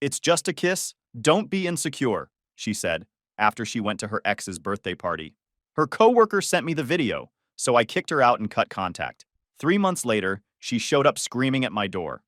It's just a kiss. Don't be insecure, she said, after she went to her ex's birthday party. Her coworker sent me the video, so I kicked her out and cut contact. 3 months later, she showed up screaming at my door.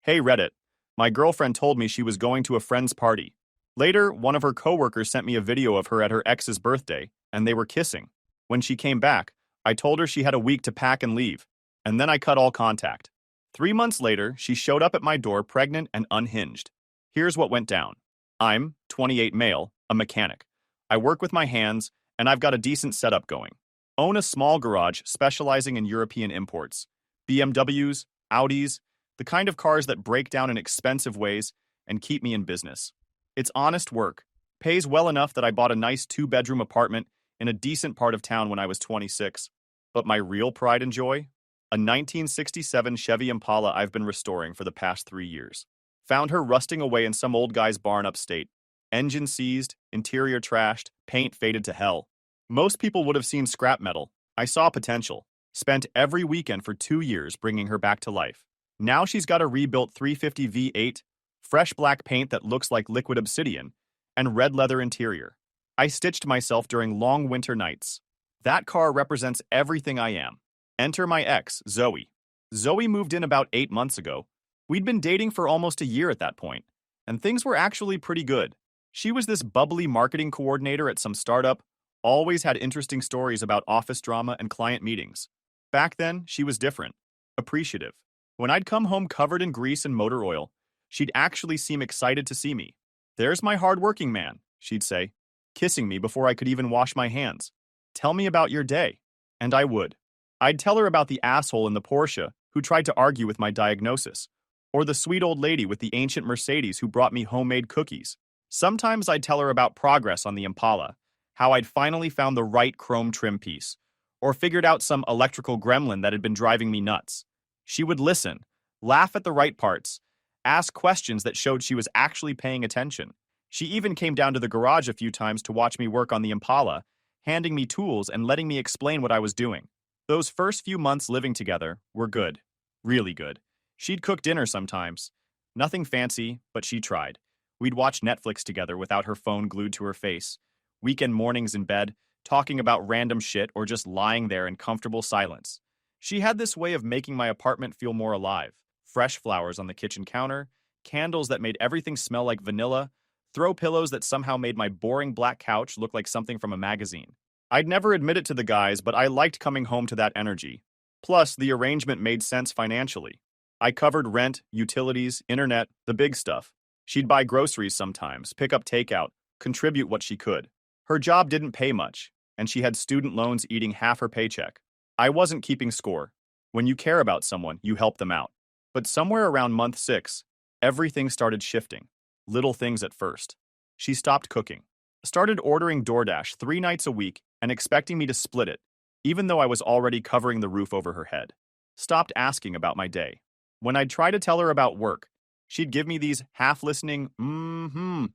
Hey Reddit, my girlfriend told me she was going to a friend's party. Later, one of her coworkers sent me a video of her at her ex's birthday, and they were kissing. When she came back, I told her she had a week to pack and leave, and then I cut all contact. 3 months later, she showed up at my door pregnant and unhinged. Here's what went down. I'm, 28 male, a mechanic. I work with my hands, and I've got a decent setup going. Own a small garage specializing in European imports. BMWs, Audis, the kind of cars that break down in expensive ways and keep me in business. It's honest work. Pays well enough that I bought a nice two-bedroom apartment in a decent part of town when I was 26. But my real pride and joy? A 1967 Chevy Impala I've been restoring for the past 3 years. Found her rusting away in some old guy's barn upstate. Engine seized, interior trashed, paint faded to hell. Most people would have seen scrap metal. I saw potential. Spent every weekend for 2 years bringing her back to life. Now she's got a rebuilt 350 V8, fresh black paint that looks like liquid obsidian, and red leather interior. I stitched myself during long winter nights. That car represents everything I am. Enter my ex, Zoe. Zoe moved in about 8 months ago. We'd been dating for almost a year at that point, and things were actually pretty good. She was this bubbly marketing coordinator at some startup, always had interesting stories about office drama and client meetings. Back then, she was different, appreciative. When I'd come home covered in grease and motor oil, she'd actually seem excited to see me. There's my hard-working man, she'd say, kissing me before I could even wash my hands. Tell me about your day. And I would. I'd tell her about the asshole in the Porsche who tried to argue with my diagnosis, or the sweet old lady with the ancient Mercedes who brought me homemade cookies. Sometimes I'd tell her about progress on the Impala, how I'd finally found the right chrome trim piece, or figured out some electrical gremlin that had been driving me nuts. She would listen, laugh at the right parts, ask questions that showed she was actually paying attention. She even came down to the garage a few times to watch me work on the Impala, handing me tools and letting me explain what I was doing. Those first few months living together were good. Really good. She'd cook dinner sometimes. Nothing fancy, but she tried. We'd watch Netflix together without her phone glued to her face. Weekend mornings in bed, talking about random shit or just lying there in comfortable silence. She had this way of making my apartment feel more alive. Fresh flowers on the kitchen counter, candles that made everything smell like vanilla, throw pillows that somehow made my boring black couch look like something from a magazine. I'd never admit it to the guys, but I liked coming home to that energy. Plus, the arrangement made sense financially. I covered rent, utilities, internet, the big stuff. She'd buy groceries sometimes, pick up takeout, contribute what she could. Her job didn't pay much, and she had student loans eating half her paycheck. I wasn't keeping score. When you care about someone, you help them out. But somewhere around month 6, everything started shifting. Little things at first. She stopped cooking. Started ordering DoorDash 3 nights a week and expecting me to split it, even though I was already covering the roof over her head. Stopped asking about my day. When I'd try to tell her about work, she'd give me these half-listening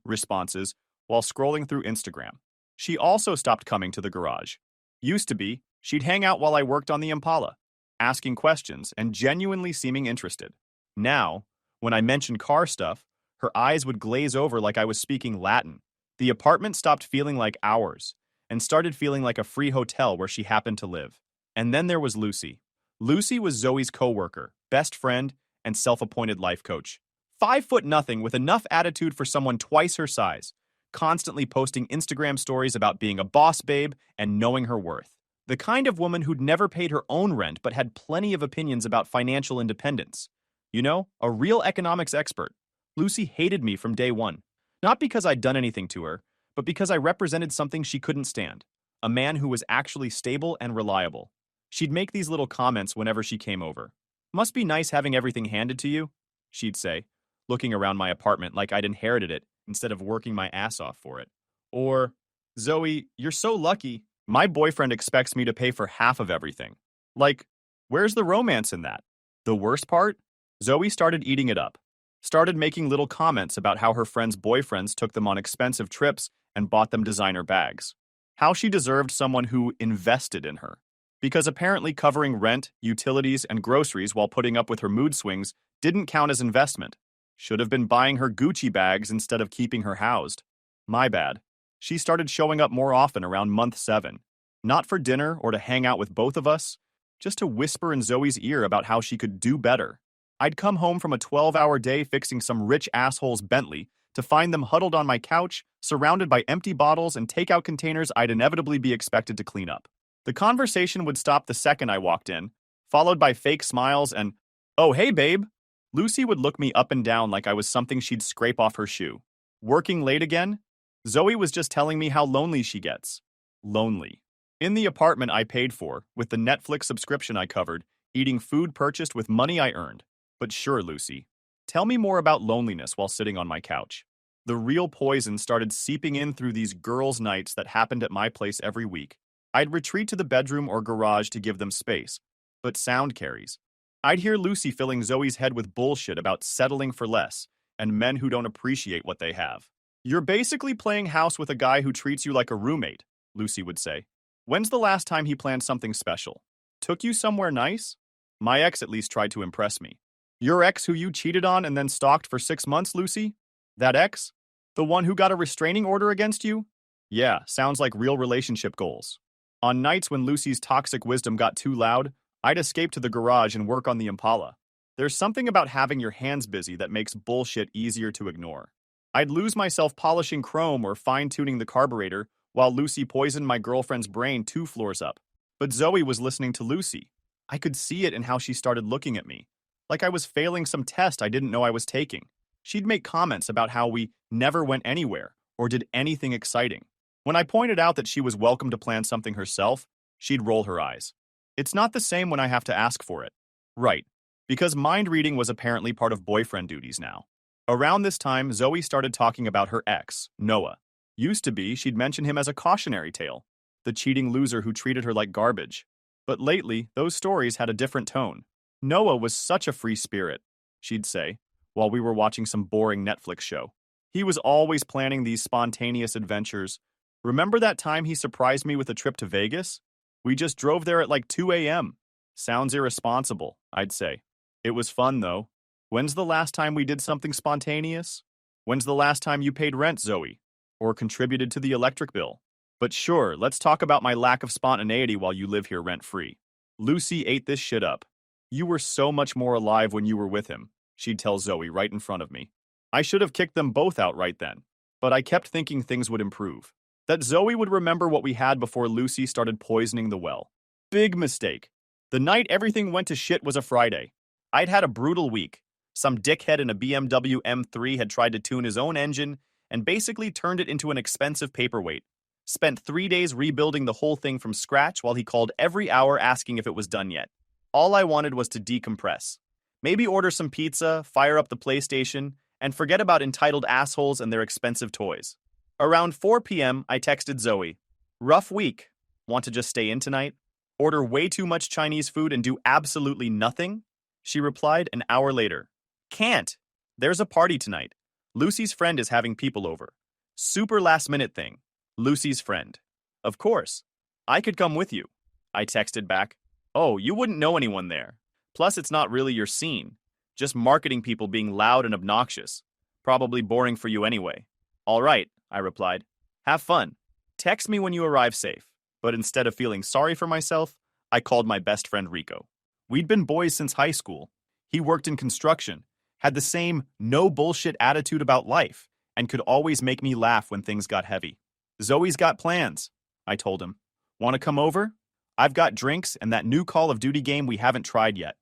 responses while scrolling through Instagram. She also stopped coming to the garage. Used to be, she'd hang out while I worked on the Impala, asking questions and genuinely seeming interested. Now, when I mentioned car stuff, her eyes would glaze over like I was speaking Latin. The apartment stopped feeling like ours and started feeling like a free hotel where she happened to live. And then there was Lucy. Lucy was Zoe's coworker, best friend, and self-appointed life coach. 5'0" with enough attitude for someone twice her size, constantly posting Instagram stories about being a boss babe and knowing her worth. The kind of woman who'd never paid her own rent but had plenty of opinions about financial independence. You know, a real economics expert. Lucy hated me from day one. Not because I'd done anything to her, but because I represented something she couldn't stand. A man who was actually stable and reliable. She'd make these little comments whenever she came over. Must be nice having everything handed to you, she'd say, looking around my apartment like I'd inherited it instead of working my ass off for it. Or, Zoe, you're so lucky. My boyfriend expects me to pay for half of everything. Like, where's the romance in that? The worst part? Zoe started eating it up. Started making little comments about how her friends' boyfriends took them on expensive trips and bought them designer bags. How she deserved someone who invested in her. Because apparently covering rent, utilities, and groceries while putting up with her mood swings didn't count as investment. Should have been buying her Gucci bags instead of keeping her housed. My bad. She started showing up more often around month 7. Not for dinner or to hang out with both of us, just to whisper in Zoe's ear about how she could do better. I'd come home from a 12-hour day fixing some rich asshole's Bentley to find them huddled on my couch, surrounded by empty bottles and takeout containers I'd inevitably be expected to clean up. The conversation would stop the second I walked in, followed by fake smiles and, "Oh, hey, babe." Lucy would look me up and down like I was something she'd scrape off her shoe. Working late again? Zoe was just telling me how lonely she gets. Lonely. In the apartment I paid for, with the Netflix subscription I covered, eating food purchased with money I earned. But sure, Lucy. Tell me more about loneliness while sitting on my couch. The real poison started seeping in through these girls' nights that happened at my place every week. I'd retreat to the bedroom or garage to give them space, but sound carries. I'd hear Lucy filling Zoe's head with bullshit about settling for less and men who don't appreciate what they have. "You're basically playing house with a guy who treats you like a roommate," Lucy would say. "When's the last time he planned something special? Took you somewhere nice?" My ex at least tried to impress me. "Your ex who you cheated on and then stalked for 6 months, Lucy? That ex? The one who got a restraining order against you?" Yeah, sounds like real relationship goals. On nights when Lucy's toxic wisdom got too loud, I'd escape to the garage and work on the Impala. There's something about having your hands busy that makes bullshit easier to ignore. I'd lose myself polishing chrome or fine-tuning the carburetor while Lucy poisoned my girlfriend's brain 2 floors up. But Zoe was listening to Lucy. I could see it in how she started looking at me, like I was failing some test I didn't know I was taking. She'd make comments about how we never went anywhere or did anything exciting. When I pointed out that she was welcome to plan something herself, she'd roll her eyes. It's not the same when I have to ask for it. Right, because mind reading was apparently part of boyfriend duties now. Around this time, Zoe started talking about her ex, Noah. Used to be, she'd mention him as a cautionary tale, the cheating loser who treated her like garbage. But lately, those stories had a different tone. "Noah was such a free spirit," she'd say, while we were watching some boring Netflix show. "He was always planning these spontaneous adventures. Remember that time he surprised me with a trip to Vegas? We just drove there at like 2 a.m. Sounds irresponsible, I'd say. It was fun, though. When's the last time we did something spontaneous? When's the last time you paid rent, Zoe? Or contributed to the electric bill? But sure, let's talk about my lack of spontaneity while you live here rent-free." Lucy ate this shit up. "You were so much more alive when you were with him," she'd tell Zoe right in front of me. I should have kicked them both out right then, but I kept thinking things would improve. That Zoe would remember what we had before Lucy started poisoning the well. Big mistake. The night everything went to shit was a Friday. I'd had a brutal week. Some dickhead in a BMW M3 had tried to tune his own engine and basically turned it into an expensive paperweight. Spent 3 days rebuilding the whole thing from scratch while he called every hour asking if it was done yet. All I wanted was to decompress. Maybe order some pizza, fire up the PlayStation, and forget about entitled assholes and their expensive toys. Around 4 p.m., I texted Zoe. "Rough week. Want to just stay in tonight? Order way too much Chinese food and do absolutely nothing?" She replied an hour later. "Can't. There's a party tonight. Lucy's friend is having people over. Super last-minute thing. Lucy's friend. Of course. I could come with you." I texted back. "Oh, you wouldn't know anyone there. Plus, it's not really your scene. Just marketing people being loud and obnoxious. Probably boring for you anyway." "All right," I replied. "Have fun. Text me when you arrive safe." But instead of feeling sorry for myself, I called my best friend Rico. We'd been boys since high school. He worked in construction, had the same no bullshit attitude about life, and could always make me laugh when things got heavy. "Zoe's got plans," I told him. "Want to come over? I've got drinks and that new Call of Duty game we haven't tried yet."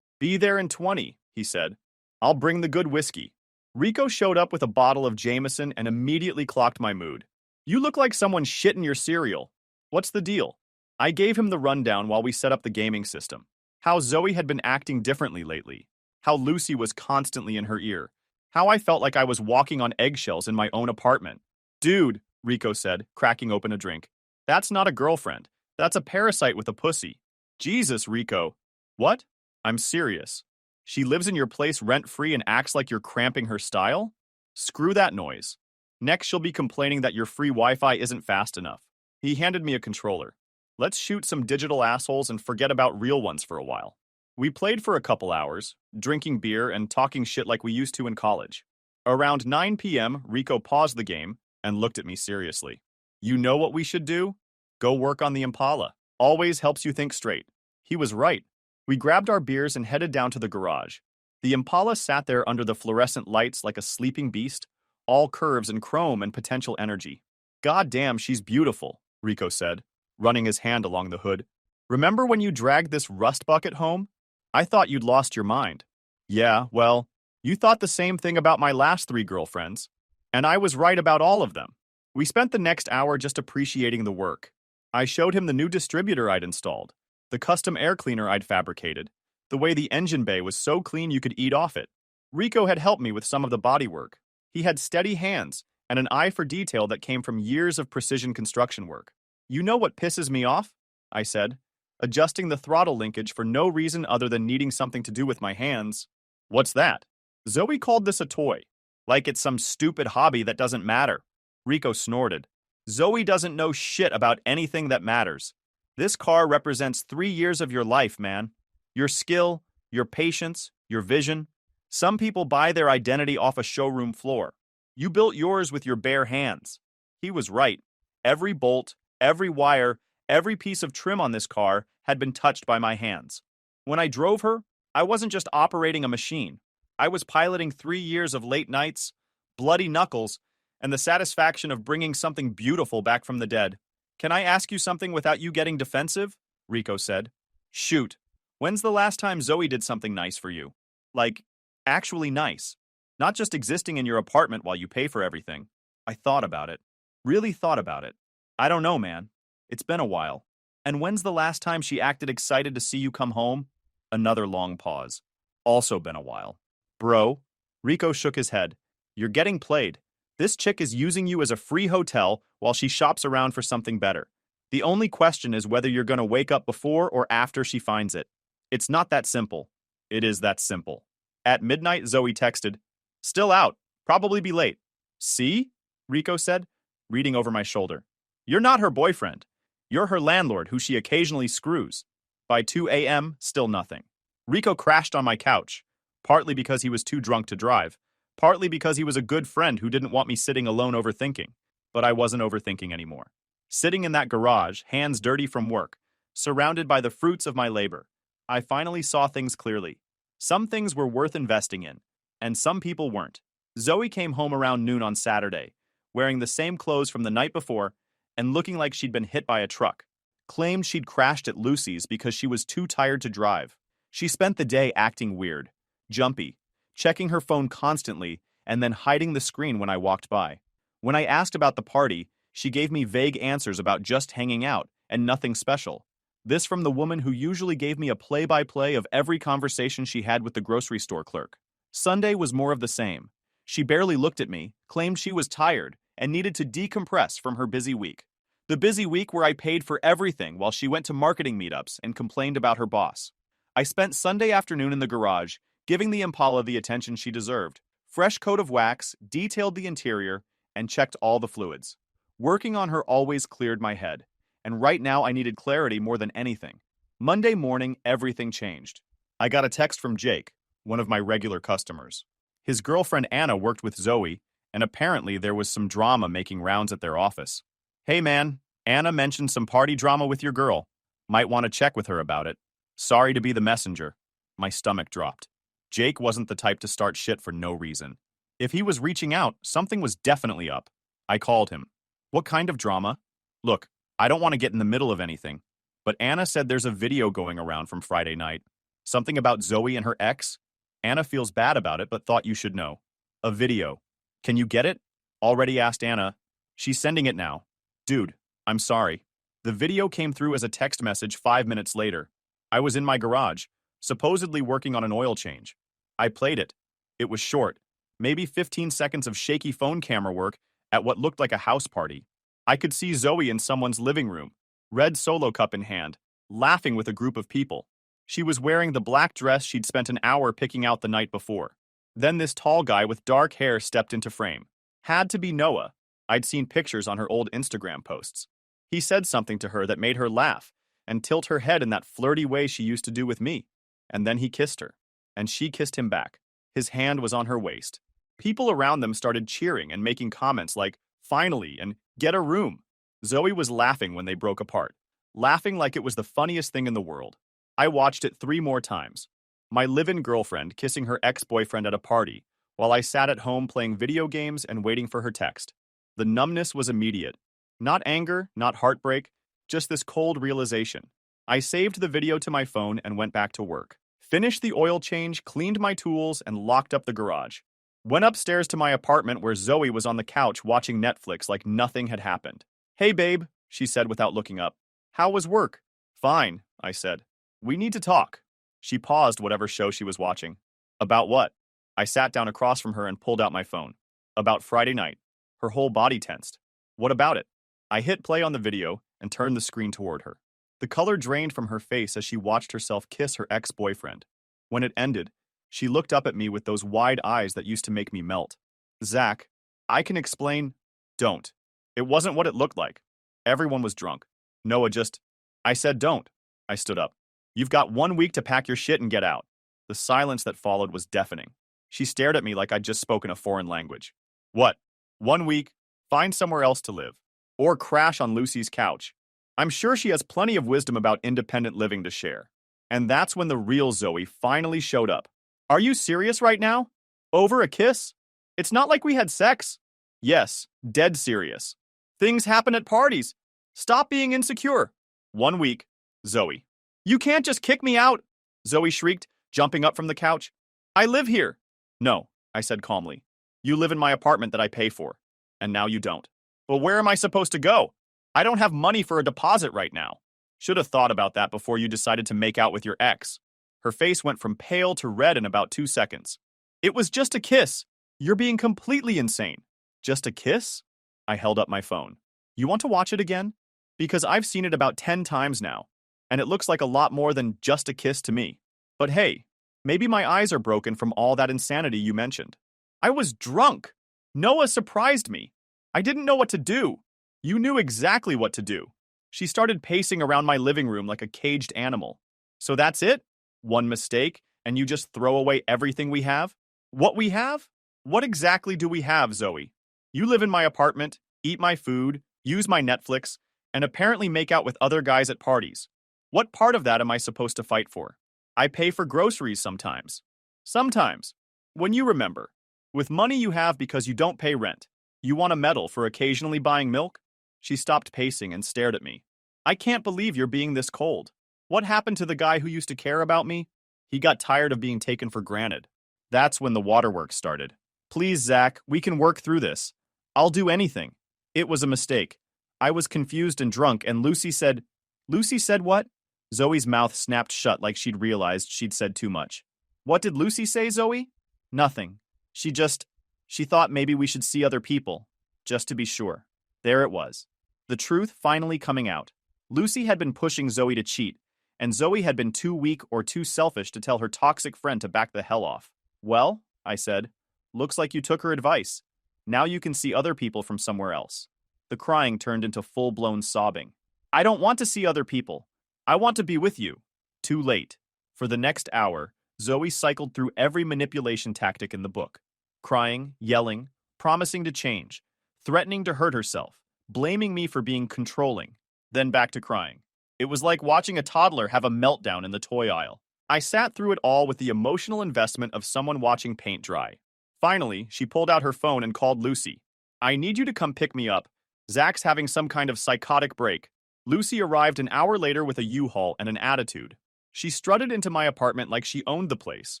"Be there in 20, he said. "I'll bring the good whiskey." Rico showed up with a bottle of Jameson and immediately clocked my mood. "You look like someone shit in your cereal. What's the deal?" I gave him the rundown while we set up the gaming system. How Zoe had been acting differently lately. How Lucy was constantly in her ear. How I felt like I was walking on eggshells in my own apartment. "Dude," Rico said, cracking open a drink. "That's not a girlfriend. That's a parasite with a pussy." "Jesus, Rico." "What?" "I'm serious. She lives in your place rent-free and acts like you're cramping her style? Screw that noise. Next, she'll be complaining that your free Wi-Fi isn't fast enough." He handed me a controller. "Let's shoot some digital assholes and forget about real ones for a while." We played for a couple hours, drinking beer and talking shit like we used to in college. Around 9 p.m., Rico paused the game and looked at me seriously. You know what we should do? Go work on the Impala. Always helps you think straight. He was right. We grabbed our beers and headed down to the garage. The Impala sat there under the fluorescent lights like a sleeping beast, all curves and chrome and potential energy. God damn, she's beautiful, Rico said, running his hand along the hood. Remember when you dragged this rust bucket home? I thought you'd lost your mind. Yeah, well, you thought the same thing about my last 3 girlfriends. And I was right about all of them. We spent the next hour just appreciating the work. I showed him the new distributor I'd installed, the custom air cleaner I'd fabricated, the way the engine bay was so clean you could eat off it. Rico had helped me with some of the bodywork. He had steady hands and an eye for detail that came from years of precision construction work. You know what pisses me off? I said, adjusting the throttle linkage for no reason other than needing something to do with my hands. What's that? Zoe called this a toy, like it's some stupid hobby that doesn't matter. Rico snorted. Zoe doesn't know shit about anything that matters. This car represents 3 years of your life, man. Your skill, your patience, your vision. Some people buy their identity off a showroom floor. You built yours with your bare hands. He was right. Every bolt, every wire, every piece of trim on this car had been touched by my hands. When I drove her, I wasn't just operating a machine. I was piloting 3 years of late nights, bloody knuckles, and the satisfaction of bringing something beautiful back from the dead. Can I ask you something without you getting defensive? Rico said. Shoot. When's the last time Zoe did something nice for you? Like, actually nice. Not just existing in your apartment while you pay for everything. I thought about it. Really thought about it. I don't know, man. It's been a while. And when's the last time she acted excited to see you come home? Another long pause. Also been a while. Bro, Rico shook his head. You're getting played. This chick is using you as a free hotel while she shops around for something better. The only question is whether you're going to wake up before or after she finds it. It's not that simple. It is that simple. At midnight, Zoe texted, Still out. Probably be late. See? Rico said, reading over my shoulder. You're not her boyfriend. You're her landlord who she occasionally screws. By 2 a.m., still nothing. Rico crashed on my couch, partly because he was too drunk to drive, partly because he was a good friend who didn't want me sitting alone overthinking. But I wasn't overthinking anymore. Sitting in that garage, hands dirty from work, surrounded by the fruits of my labor, I finally saw things clearly. Some things were worth investing in, and some people weren't. Zoe came home around noon on Saturday, wearing the same clothes from the night before and looking like she'd been hit by a truck. Claimed she'd crashed at Lucy's because she was too tired to drive. She spent the day acting weird, jumpy, checking her phone constantly and then hiding the screen when I walked by. When I asked about the party, she gave me vague answers about just hanging out and nothing special. This from the woman who usually gave me a play-by-play of every conversation she had with the grocery store clerk. Sunday was more of the same. She barely looked at me, claimed she was tired, and needed to decompress from her busy week. The busy week where I paid for everything while she went to marketing meetups and complained about her boss. I spent Sunday afternoon in the garage, giving the Impala the attention she deserved. Fresh coat of wax, detailed the interior, and checked all the fluids. Working on her always cleared my head, and right now I needed clarity more than anything. Monday morning, everything changed. I got a text from Jake, one of my regular customers. His girlfriend Anna worked with Zoe, and apparently there was some drama making rounds at their office. Hey man, Anna mentioned some party drama with your girl. Might want to check with her about it. Sorry to be the messenger. My stomach dropped. Jake wasn't the type to start shit for no reason. If he was reaching out, something was definitely up. I called him. What kind of drama? Look, I don't want to get in the middle of anything, but Anna said there's a video going around from Friday night. Something about Zoe and her ex? Anna feels bad about it, but thought you should know. A video. Can you get it? Already asked Anna. She's sending it now. Dude, I'm sorry. The video came through as a text message 5 minutes later. I was in my garage, supposedly working on an oil change. I played it. It was short, maybe 15 seconds of shaky phone camera work at what looked like a house party. I could see Zoe in someone's living room, red Solo cup in hand, laughing with a group of people. She was wearing the black dress she'd spent an hour picking out the night before. Then this tall guy with dark hair stepped into frame. Had to be Noah. I'd seen pictures on her old Instagram posts. He said something to her that made her laugh and tilt her head in that flirty way she used to do with me. and then he kissed her. And she kissed him back. His hand was on her waist. People around them started cheering and making comments like, "Finally," and "Get a room." Zoe was laughing when they broke apart, laughing like it was the funniest thing in the world. I watched it 3 more times. My live-in girlfriend kissing her ex-boyfriend at a party, while I sat at home playing video games and waiting for her text. The numbness was immediate. Not anger, not heartbreak, just this cold realization. I saved the video to my phone and went back to work. Finished the oil change, cleaned my tools, and locked up the garage. Went upstairs to my apartment where Zoe was on the couch watching Netflix like nothing had happened. "Hey, babe," she said without looking up. "How was work?" "Fine," I said. "We need to talk." She paused whatever show she was watching. "About what?" I sat down across from her and pulled out my phone. "About Friday night." Her whole body tensed. "What about it?" I hit play on the video and turned the screen toward her. The color drained from her face as she watched herself kiss her ex-boyfriend. When it ended, she looked up at me with those wide eyes that used to make me melt. "Zach, I can explain." "Don't." It wasn't what it looked like. Everyone was drunk. Noah just... I said don't. I stood up. "You've got 1 week to pack your shit and get out." The silence that followed was deafening. She stared at me like I'd just spoken a foreign language. "What? 1 week? Find somewhere else to live. Or crash on Lucy's couch. I'm sure she has plenty of wisdom about independent living to share." And that's when the real Zoe finally showed up. "Are you serious right now? Over a kiss? It's not like we had sex." "Yes, dead serious. Things happen at parties. Stop being insecure." 1 week, Zoe. "You can't just kick me out," Zoe shrieked, jumping up from the couch. "I live here." "No," I said calmly. "You live in my apartment that I pay for. And now you don't." "But where am I supposed to go? I don't have money for a deposit right now." "Should have thought about that before you decided to make out with your ex." Her face went from pale to red in about 2 seconds. "It was just a kiss. You're being completely insane." "Just a kiss?" I held up my phone. "You want to watch it again? Because I've seen it about 10 times now, and it looks like a lot more than just a kiss to me. But hey, maybe my eyes are broken from all that insanity you mentioned." "I was drunk. Noah surprised me. I didn't know what to do." "You knew exactly what to do." She started pacing around my living room like a caged animal. "So that's it? One mistake, and you just throw away everything we have?" "What we have? What exactly do we have, Zoe? You live in my apartment, eat my food, use my Netflix, and apparently make out with other guys at parties. What part of that am I supposed to fight for? I pay for groceries sometimes." "Sometimes. When you remember. With money you have because you don't pay rent. You want a medal for occasionally buying milk?" She stopped pacing and stared at me. "I can't believe you're being this cold. What happened to the guy who used to care about me? He got tired of being taken for granted." That's when the waterworks started. "Please, Zach, we can work through this. I'll do anything. It was a mistake. I was confused and drunk, and Lucy said..." "Lucy said what?" Zoe's mouth snapped shut like she'd realized she'd said too much. "What did Lucy say, Zoe?" "Nothing. She thought maybe we should see other people, just to be sure." There it was. The truth finally coming out. Lucy had been pushing Zoe to cheat, and Zoe had been too weak or too selfish to tell her toxic friend to back the hell off. "Well," I said, "looks like you took her advice. Now you can see other people from somewhere else." The crying turned into full-blown sobbing. "I don't want to see other people. I want to be with you." Too late. For the next hour, Zoe cycled through every manipulation tactic in the book. Crying, yelling, promising to change, threatening to hurt herself, blaming me for being controlling, then back to crying. It was like watching a toddler have a meltdown in the toy aisle. I sat through it all with the emotional investment of someone watching paint dry. Finally, she pulled out her phone and called Lucy. "I need you to come pick me up. Zach's having some kind of psychotic break." Lucy arrived an hour later with a U-Haul and an attitude. She strutted into my apartment like she owned the place,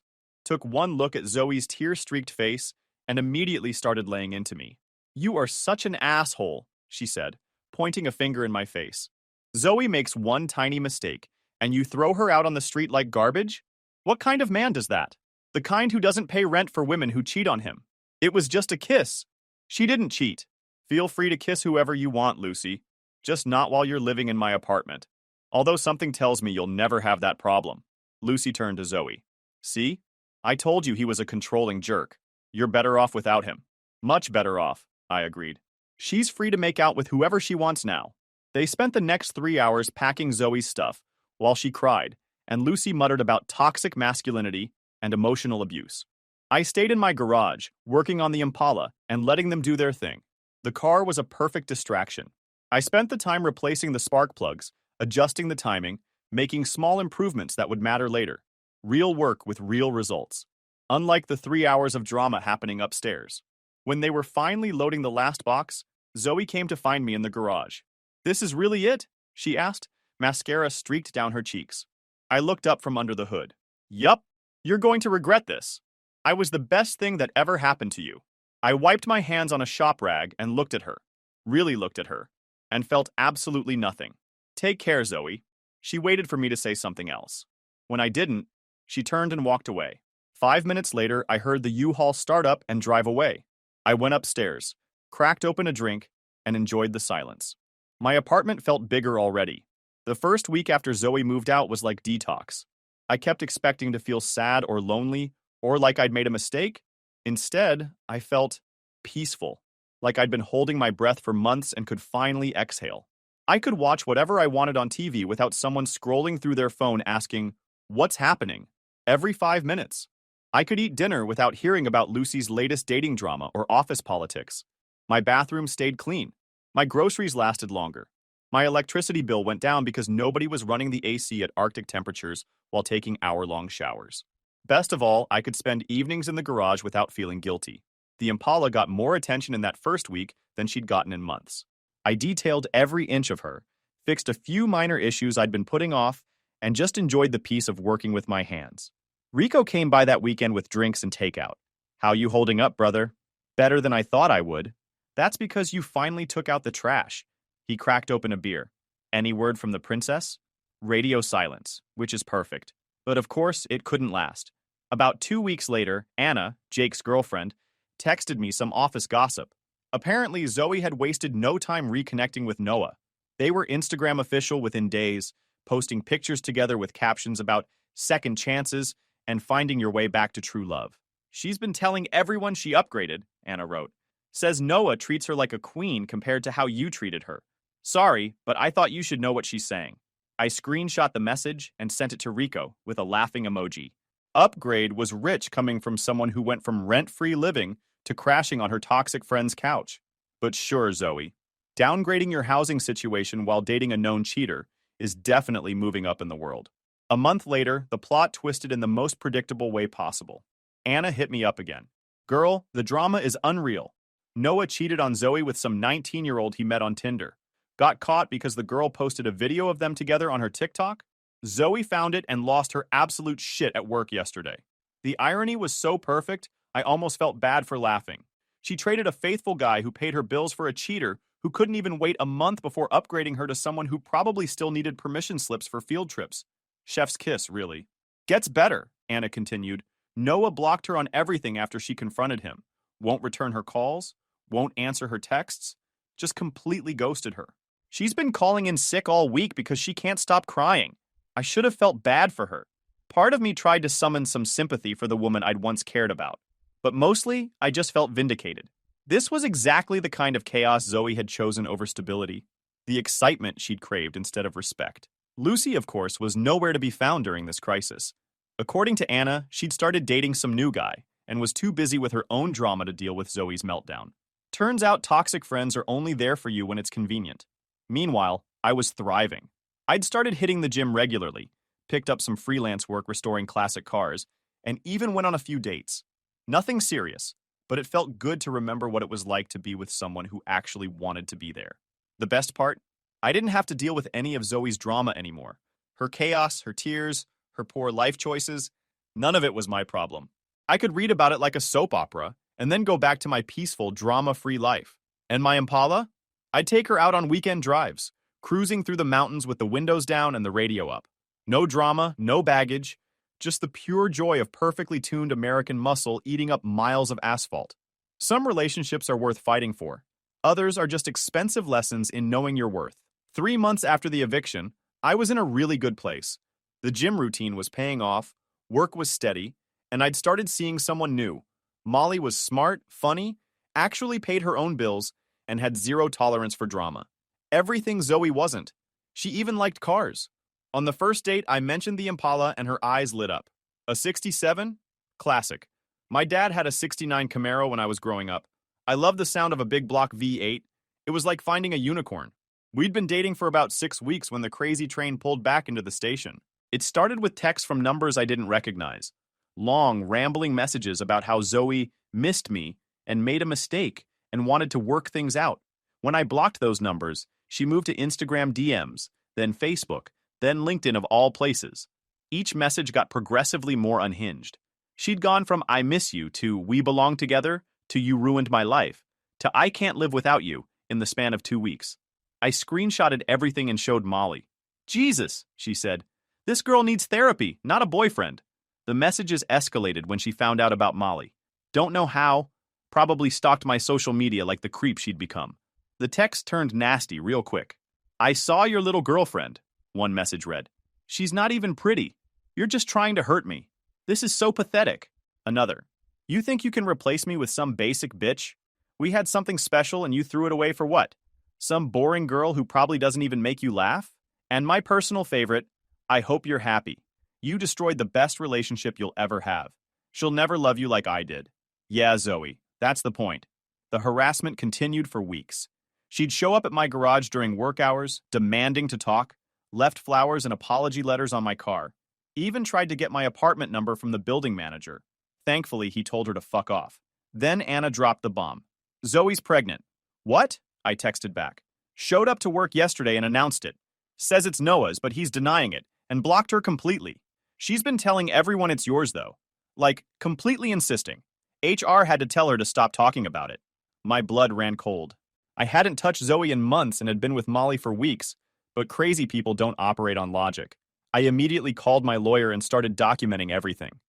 took one look at Zoe's tear-streaked face, and immediately started laying into me. "You are such an asshole," she said, pointing a finger in my face. "Zoe makes one tiny mistake, and you throw her out on the street like garbage? What kind of man does that? The kind who doesn't pay rent for women who cheat on him. It was just a kiss. She didn't cheat. Feel free to kiss whoever you want, Lucy. Just not while you're living in my apartment. Although something tells me you'll never have that problem." Lucy turned to Zoe. "See? I told you he was a controlling jerk. You're better off without him." "Much better off," I agreed. "She's free to make out with whoever she wants now." They spent the next 3 hours packing Zoe's stuff, while she cried, and Lucy muttered about toxic masculinity and emotional abuse. I stayed in my garage, working on the Impala and letting them do their thing. The car was a perfect distraction. I spent the time replacing the spark plugs, adjusting the timing, making small improvements that would matter later. Real work with real results. Unlike the 3 hours of drama happening upstairs. When they were finally loading the last box, Zoe came to find me in the garage. "This is really it?" she asked. Mascara streaked down her cheeks. I looked up from under the hood. "Yup, you're going to regret this. I was the best thing that ever happened to you." I wiped my hands on a shop rag and looked at her, really looked at her, and felt absolutely nothing. "Take care, Zoe." She waited for me to say something else. When I didn't, she turned and walked away. 5 minutes later, I heard the U-Haul start up and drive away. I went upstairs, cracked open a drink, and enjoyed the silence. My apartment felt bigger already. The first week after Zoe moved out was like detox. I kept expecting to feel sad or lonely, or like I'd made a mistake. Instead, I felt peaceful, like I'd been holding my breath for months and could finally exhale. I could watch whatever I wanted on TV without someone scrolling through their phone asking, "What's happening?" every 5 minutes. I could eat dinner without hearing about Lucy's latest dating drama or office politics. My bathroom stayed clean. My groceries lasted longer. My electricity bill went down because nobody was running the AC at Arctic temperatures while taking hour-long showers. Best of all, I could spend evenings in the garage without feeling guilty. The Impala got more attention in that first week than she'd gotten in months. I detailed every inch of her, fixed a few minor issues I'd been putting off, and just enjoyed the peace of working with my hands. Rico came by that weekend with drinks and takeout. "How you holding up, brother?" "Better than I thought I would." "That's because you finally took out the trash." He cracked open a beer. "Any word from the princess?" Radio silence, which is perfect. But of course, it couldn't last. About 2 weeks later, Anna, Jake's girlfriend, texted me some office gossip. Apparently, Zoe had wasted no time reconnecting with Noah. They were Instagram official within days, posting pictures together with captions about second chances and finding your way back to true love. "She's been telling everyone she upgraded," Anna wrote. "Says Noah treats her like a queen compared to how you treated her. Sorry, but I thought you should know what she's saying." I screenshot the message and sent it to Rico with a laughing emoji. Upgrade was rich coming from someone who went from rent-free living to crashing on her toxic friend's couch. But sure, Zoe, downgrading your housing situation while dating a known cheater is definitely moving up in the world. A month later, the plot twisted in the most predictable way possible. Anna hit me up again. "Girl, the drama is unreal. Noah cheated on Zoe with some 19-year-old he met on Tinder. Got caught because the girl posted a video of them together on her TikTok. Zoe found it and lost her absolute shit at work yesterday. The irony was so perfect, I almost felt bad for laughing. She traded a faithful guy who paid her bills for a cheater who couldn't even wait a month before upgrading her to someone who probably still needed permission slips for field trips. Chef's kiss, really. Gets better," Anna continued. "Noah blocked her on everything after she confronted him. Won't return her calls, won't answer her texts, just completely ghosted her. She's been calling in sick all week because she can't stop crying. I should have felt bad for her. Part of me tried to summon some sympathy for the woman I'd once cared about. But mostly, I just felt vindicated. This was exactly the kind of chaos Zoe had chosen over stability. The excitement she'd craved instead of respect. Lucy, of course, was nowhere to be found during this crisis. According to Anna, she'd started dating some new guy and was too busy with her own drama to deal with Zoe's meltdown. Turns out toxic friends are only there for you when it's convenient. Meanwhile, I was thriving. I'd started hitting the gym regularly, picked up some freelance work restoring classic cars, and even went on a few dates. Nothing serious, but it felt good to remember what it was like to be with someone who actually wanted to be there. The best part? I didn't have to deal with any of Zoe's drama anymore. Her chaos, her tears, her poor life choices, none of it was my problem. I could read about it like a soap opera, and then go back to my peaceful, drama-free life. And my Impala? I'd take her out on weekend drives, cruising through the mountains with the windows down and the radio up. No drama, no baggage, just the pure joy of perfectly tuned American muscle eating up miles of asphalt. Some relationships are worth fighting for. Others are just expensive lessons in knowing your worth. 3 months after the eviction, I was in a really good place. The gym routine was paying off, work was steady, and I'd started seeing someone new. Molly was smart, funny, actually paid her own bills, and had zero tolerance for drama. Everything Zoe wasn't. She even liked cars. On the first date, I mentioned the Impala and her eyes lit up. A 67? Classic. My dad had a 69 Camaro when I was growing up. I loved the sound of a big block V8. It was like finding a unicorn. We'd been dating for about 6 weeks when the crazy train pulled back into the station. It started with texts from numbers I didn't recognize. Long, rambling messages about how Zoe missed me and made a mistake and wanted to work things out. When I blocked those numbers, she moved to Instagram DMs, then Facebook, then LinkedIn of all places. Each message got progressively more unhinged. She'd gone from "I miss you" to "we belong together" to "you ruined my life" to "I can't live without you" in the span of 2 weeks. I screenshotted everything and showed Molly. "Jesus," she said, "this girl needs therapy, not a boyfriend." The messages escalated when she found out about Molly. Don't know how, probably stalked my social media like the creep she'd become. The text turned nasty real quick. "I saw your little girlfriend," one message read. "She's not even pretty. You're just trying to hurt me. This is so pathetic." Another. "You think you can replace me with some basic bitch? We had something special and you threw it away for what? Some boring girl who probably doesn't even make you laugh?" And my personal favorite, "I hope you're happy. You destroyed the best relationship you'll ever have. She'll never love you like I did." Yeah, Zoe, that's the point. The harassment continued for weeks. She'd show up at my garage during work hours, demanding to talk, left flowers and apology letters on my car, even tried to get my apartment number from the building manager. Thankfully, he told her to fuck off. Then Anna dropped the bomb. "Zoe's pregnant." "What?" I texted back. "Showed up to work yesterday and announced it. Says it's Noah's, but he's denying it, and blocked her completely. She's been telling everyone it's yours, though. Like, completely insisting. HR had to tell her to stop talking about it." My blood ran cold. I hadn't touched Zoe in months and had been with Molly for weeks, but crazy people don't operate on logic. I immediately called my lawyer and started documenting everything.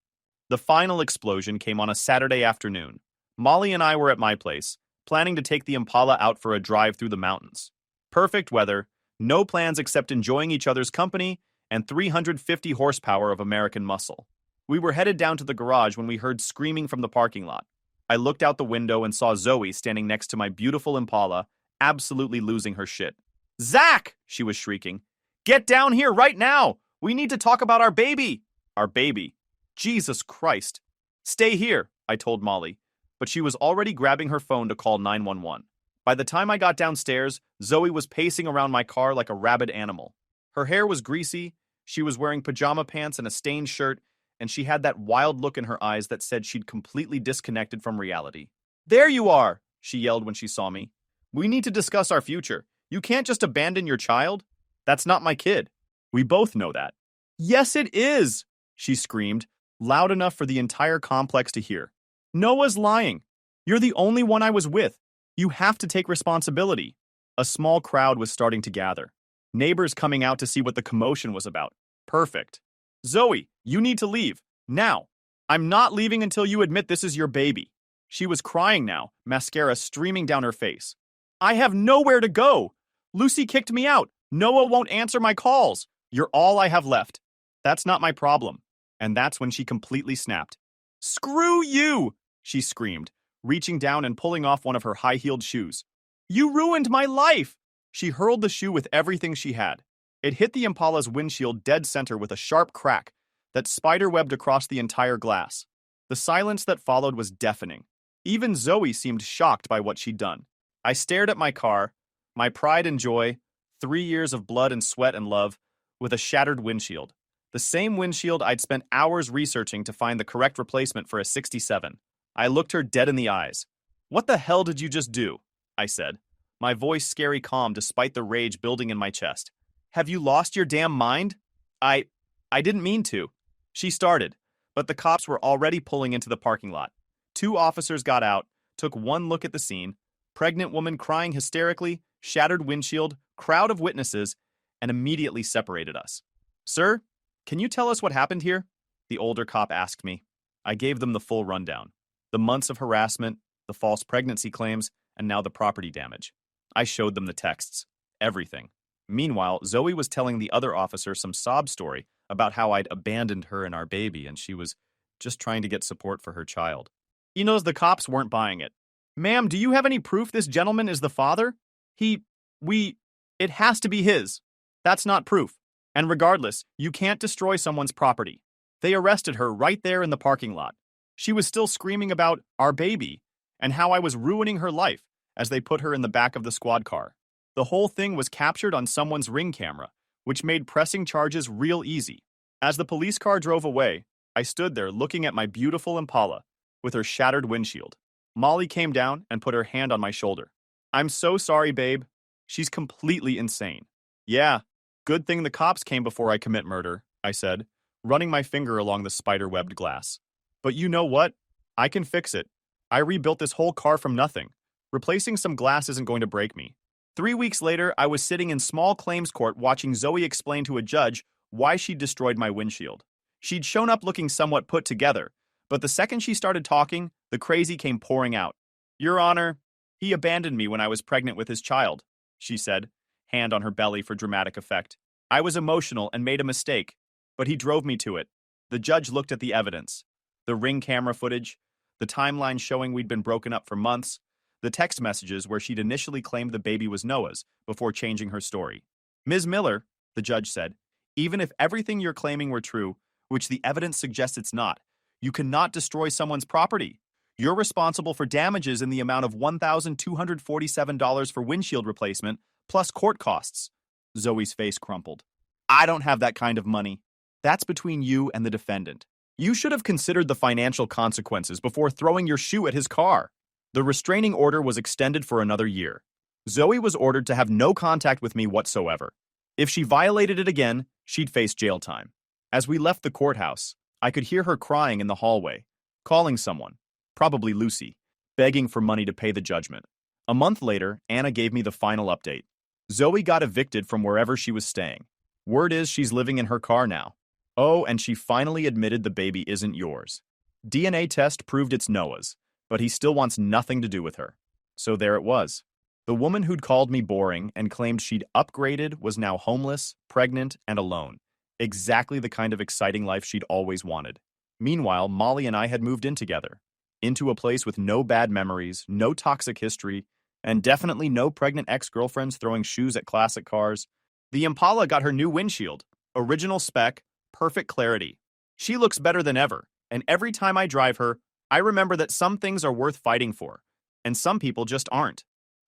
The final explosion came on a Saturday afternoon. Molly and I were at my place, planning to take the Impala out for a drive through the mountains. Perfect weather, no plans except enjoying each other's company, and 350 horsepower of American muscle. We were headed down to the garage when we heard screaming from the parking lot. I looked out the window and saw Zoe standing next to my beautiful Impala, absolutely losing her shit. "Zach!" she was shrieking. "Get down here right now! We need to talk about our baby!" Our baby. Jesus Christ. "Stay here," I told Molly, but she was already grabbing her phone to call 911. By the time I got downstairs, Zoe was pacing around my car like a rabid animal. Her hair was greasy, she was wearing pajama pants and a stained shirt, and she had that wild look in her eyes that said she'd completely disconnected from reality. "There you are!" she yelled when she saw me. "We need to discuss our future. You can't just abandon your child. That's not my kid. We both know that." "Yes, it is!" she screamed, loud enough for the entire complex to hear. "Noah's lying. You're the only one I was with. You have to take responsibility." A small crowd was starting to gather. Neighbors coming out to see what the commotion was about. Perfect. "Zoe, you need to leave. Now. I'm not leaving until you admit this is your baby." She was crying now, mascara streaming down her face. "I have nowhere to go. Lucy kicked me out. Noah won't answer my calls. You're all I have left." "That's not my problem." And that's when she completely snapped. "Screw you!" she screamed, reaching down and pulling off one of her high-heeled shoes. "You ruined my life!" She hurled the shoe with everything she had. It hit the Impala's windshield dead center with a sharp crack that spiderwebbed across the entire glass. The silence that followed was deafening. Even Zoe seemed shocked by what she'd done. I stared at my car, my pride and joy, 3 years of blood and sweat and love, with a shattered windshield. The same windshield I'd spent hours researching to find the correct replacement for a 67. I looked her dead in the eyes. "What the hell did you just do?" I said, my voice scary calm despite the rage building in my chest. "Have you lost your damn mind?" I didn't mean to." She started, but the cops were already pulling into the parking lot. 2 officers got out, took one look at the scene, pregnant woman crying hysterically, shattered windshield, crowd of witnesses, and immediately separated us. "Sir, can you tell us what happened here?" the older cop asked me. I gave them the full rundown. The months of harassment, the false pregnancy claims, and now the property damage. I showed them the texts. Everything. Meanwhile, Zoe was telling the other officer some sob story about how I'd abandoned her and our baby and she was just trying to get support for her child. You know, the cops weren't buying it. "Ma'am, do you have any proof this gentleman is the father? It has to be his." "That's not proof." And regardless, you can't destroy someone's property. They arrested her right there in the parking lot. She was still screaming about our baby and how I was ruining her life as they put her in the back of the squad car. The whole thing was captured on someone's Ring camera, which made pressing charges real easy. As the police car drove away, I stood there looking at my beautiful Impala with her shattered windshield. Molly came down and put her hand on my shoulder. I'm so sorry, babe. She's completely insane. Yeah, good thing the cops came before I commit murder, I said, running my finger along the spider-webbed glass. But you know what? I can fix it. I rebuilt this whole car from nothing. Replacing some glass isn't going to break me. 3 weeks later, I was sitting in small claims court watching Zoe explain to a judge why she'd destroyed my windshield. She'd shown up looking somewhat put together, but the second she started talking, the crazy came pouring out. Your Honor, he abandoned me when I was pregnant with his child, she said, hand on her belly for dramatic effect. I was emotional and made a mistake, but he drove me to it. The judge looked at the evidence. The Ring camera footage, the timeline showing we'd been broken up for months, the text messages where she'd initially claimed the baby was Noah's before changing her story. Ms. Miller, the judge said, even if everything you're claiming were true, which the evidence suggests it's not, you cannot destroy someone's property. You're responsible for damages in the amount of $1,247 for windshield replacement, plus court costs. Zoe's face crumpled. I don't have that kind of money. That's between you and the defendant. You should have considered the financial consequences before throwing your shoe at his car. The restraining order was extended for another year. Zoe was ordered to have no contact with me whatsoever. If she violated it again, she'd face jail time. As we left the courthouse, I could hear her crying in the hallway, calling someone, probably Lucy, begging for money to pay the judgment. A month later, Anna gave me the final update. Zoe got evicted from wherever she was staying. Word is she's living in her car now. Oh, and she finally admitted the baby isn't yours. DNA test proved it's Noah's, but he still wants nothing to do with her. So there it was. The woman who'd called me boring and claimed she'd upgraded was now homeless, pregnant, and alone. Exactly the kind of exciting life she'd always wanted. Meanwhile, Molly and I had moved in together, into a place with no bad memories, no toxic history, and definitely no pregnant ex-girlfriends throwing shoes at classic cars. The Impala got her new windshield, original spec, perfect clarity. She looks better than ever, and every time I drive her, I remember that some things are worth fighting for, and some people just aren't.